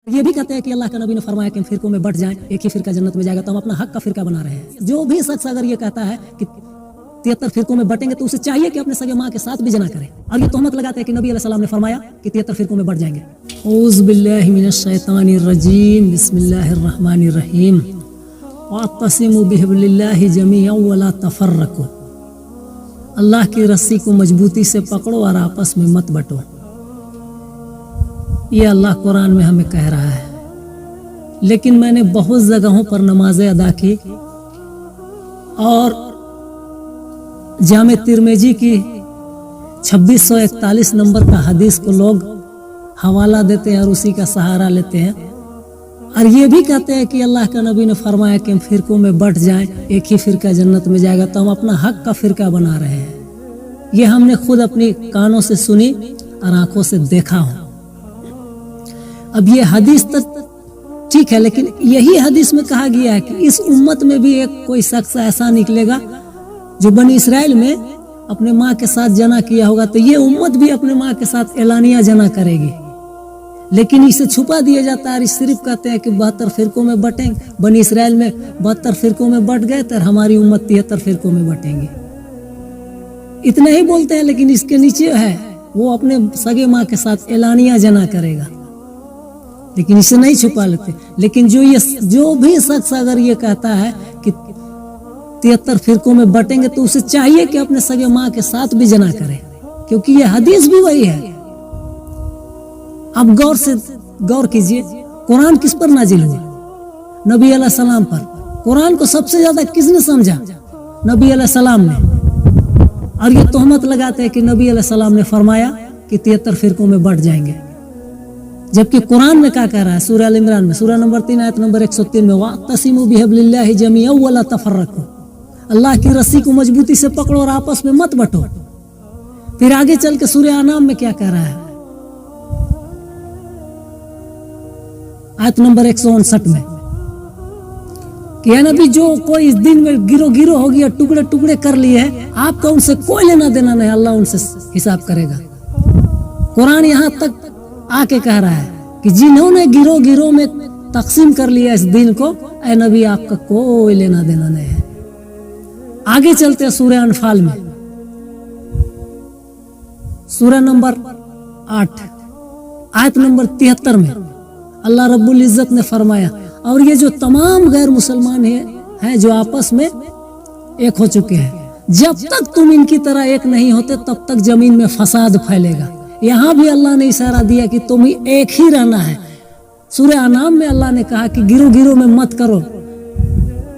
یہ بھی کہتے ہیں کہ اللہ کا نبی نے فرمایا کہ ہم فرقوں میں بٹ جائیں ایک ہی فرقہ جنت میں جائے گا، تو ہم اپنا حق کا فرقہ بنا رہے ہیں۔ جو بھی شخص اگر یہ کہتا ہے کہ 73 فرقوں میں بٹیں گے تو اسے چاہیے کہ اپنے سگے ماں کے ساتھ بھی جنا کرے، اور یہ تہمت لگاتے ہیں کہ نبی علیہ السلام نے فرمایا کہ 73 فرقوں میں بٹ جائیں گے۔ اعوذ باللہ من الشیطان الرجیم، بسم اللہ الرحمن الرحیم۔ واعتصموا بحبل اللہ جمیعا ولا تفرقوا، اللہ کی رسی کو مضبوطی سے پکڑو اور آپس میں مت بٹو۔ یہ اللہ قرآن میں ہمیں کہہ رہا ہے، لیکن میں نے بہت جگہوں پر نمازیں ادا کی اور جامع ترمذی کی 2641 نمبر کا حدیث کو لوگ حوالہ دیتے ہیں اور اسی کا سہارا لیتے ہیں، اور یہ بھی کہتے ہیں کہ اللہ کا نبی نے فرمایا کہ ہم فرقوں میں بٹ جائیں ایک ہی فرقہ جنت میں جائے گا، تو ہم اپنا حق کا فرقہ بنا رہے ہیں۔ یہ ہم نے خود اپنی کانوں سے سنی اور آنکھوں سے دیکھا ہوں۔ اب یہ حدیث تک ٹھیک ہے، لیکن یہی حدیث میں کہا گیا ہے کہ اس امت میں بھی ایک کوئی شخص ایسا نکلے گا جو بنی اسرائیل میں اپنے ماں کے ساتھ جنا کیا ہوگا، تو یہ امت بھی اپنے ماں کے ساتھ اعلانیہ جنا کرے گی، لیکن اسے چھپا دیا جاتا ہے اور صرف کہتے ہیں کہ 72 فرقوں میں بٹیں، بنی اسرائیل میں 72 فرقوں میں بٹ گئے تو ہماری امت 73 فرقوں میں بٹیں گے، اتنا ہی بولتے ہیں، لیکن اس کے نیچے ہے وہ اپنے سگے ماں کے ساتھ اعلانیہ جنا کرے گا، لیکن اسے نہیں چھپا لیتے۔ لیکن جو بھی شخص اگر یہ کہتا ہے کہ 73 فرقوں میں بٹیں گے تو اسے چاہیے کہ اپنے سگے ماں کے ساتھ بھی جنا کرے، کیونکہ یہ حدیث بھی وہی ہے۔ اب غور کیجئے، قرآن کس پر نازل ہوا؟ نبی علیہ السلام پر۔ قرآن کو سب سے زیادہ کس نے سمجھا؟ نبی علیہ السلام نے، اور یہ تہمت لگاتے ہیں کہ نبی علیہ السلام نے فرمایا کہ 73 فرقوں میں بٹ جائیں گے، جبکہ قرآن میں کیا کہہ رہا ہے؟ سورہ ال عمران میں سورہ نمبر 3 آیت نمبر 103 میں وَاعْتَصِمُوا بِحَبْلِ اللَّهِ جَمِيعًا وَلَا تَفَرَّقُوا، اللہ کی رسی کو مضبوطی سے پکڑو اور آپس میں مت بٹو۔ پھر آگے چل کے سورہ انعام میں کیا کہہ رہا ہے؟ آیت نمبر 159 میں کہ اے نبی، جو کوئی اس دن میں گرو ہو گیا، ٹکڑے ٹکڑے کر لیے ہیں، آپ کا ان سے کوئی لینا دینا نہیں، اللہ ان سے حساب کرے گا۔ قرآن یہاں تک آ کے کہہ رہا ہے کہ جنہوں نے گروہ میں تقسیم کر لیا اس دن کو، اے نبی آپ کا کوئی لینا دینا نہیں ہے۔ آگے چلتے ہیں سورہ انفال میں، سورہ نمبر 8 آیت نمبر 73 میں اللہ رب العزت نے فرمایا، اور یہ جو تمام غیر مسلمان ہیں جو آپس میں ایک ہو چکے ہیں، جب تک تم ان کی طرح ایک نہیں ہوتے تب تک زمین میں فساد پھیلے گا۔ یہاں بھی اللہ نے اشارہ دیا کہ تم ایک ہی رہنا ہے۔ سورہ انعام میں اللہ نے کہا کہ گروہ میں مت کرو،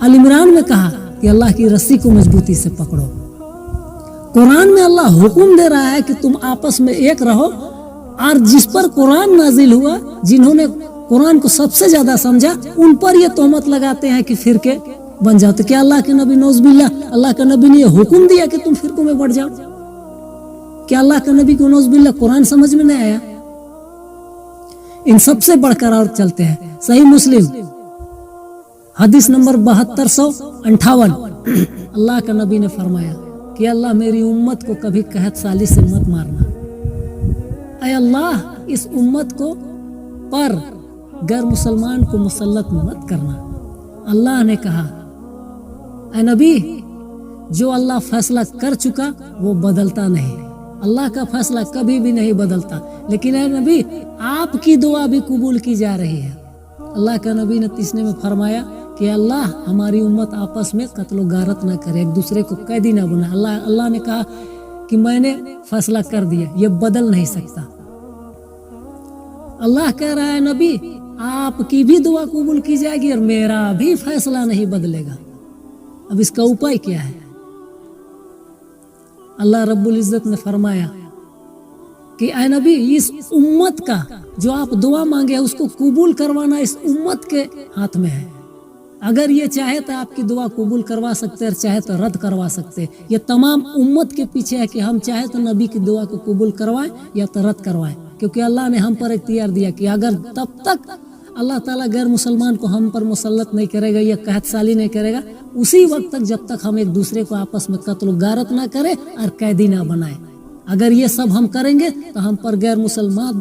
ال عمران میں کہا کہ اللہ کی رسی کو مضبوطی سے پکڑو۔ قرآن میں اللہ حکم دے رہا ہے کہ تم آپس میں ایک رہو، اور جس پر قرآن نازل ہوا، جنہوں نے قرآن کو سب سے زیادہ سمجھا، ان پر یہ تہمت لگاتے ہیں کہ فرقے بن جاؤ۔ تو کیا اللہ کے نبی نعوذ باللہ، اللہ کا نبی نے یہ حکم دیا کہ تم فرقوں میں بٹ جاؤ؟ کیا اللہ کا نبی کو نعوذ باللہ قرآن سمجھ میں نہیں آیا؟ ان سب سے بڑھ کر اور چلتے ہیں صحیح مسلم حدیث نمبر 7258، اللہ کا نبی نے فرمایا کہ اللہ میری امت کو کبھی قحط سالی سے مت مارنا، اے اللہ اس امت کو پر غیر مسلمان کو مسلط مت کرنا۔ اللہ نے کہا اے نبی، جو اللہ فیصلہ کر چکا وہ بدلتا نہیں، اللہ کا فیصلہ کبھی بھی نہیں بدلتا، لیکن اے نبی آپ کی دعا بھی قبول کی جا رہی ہے۔ اللہ کا نبی نے تیسرے میں فرمایا کہ اللہ ہماری امت آپس میں قتل و غارت نہ کرے، ایک دوسرے کو قیدی نہ بنا۔ اللہ نے کہا کہ میں نے فیصلہ کر دیا، یہ بدل نہیں سکتا۔ اللہ کہہ رہا ہے نبی آپ کی بھی دعا قبول کی جائے گی اور میرا بھی فیصلہ نہیں بدلے گا۔ اب اس کا اپائے کیا ہے؟ اللہ رب العزت نے فرمایا کہ اے نبی اس امت کا جو آپ دعا مانگے اس کو قبول کروانا اس امت کے ہاتھ میں ہے۔ اگر یہ چاہے تو آپ کی دعا قبول کروا سکتے اور چاہے تو رد کروا سکتے۔ یہ تمام امت کے پیچھے ہے کہ ہم چاہے تو نبی کی دعا کو قبول کروائیں یا تو رد کروائیں، کیونکہ اللہ نے ہم پر اختیار دیا کہ اگر تب تک اللہ تعالیٰ غیر مسلمان کو ہم پر مسلط نہیں کرے گا یا قحط سالی نہیں کرے گا، اسی وقت تک جب تک ہم ایک دوسرے کو آپس میں قتل و غارت نہ کریں اور قیدی نہ بنائیں۔ اگر یہ سب ہم کریں گے تو ہم پر غیر مسلمان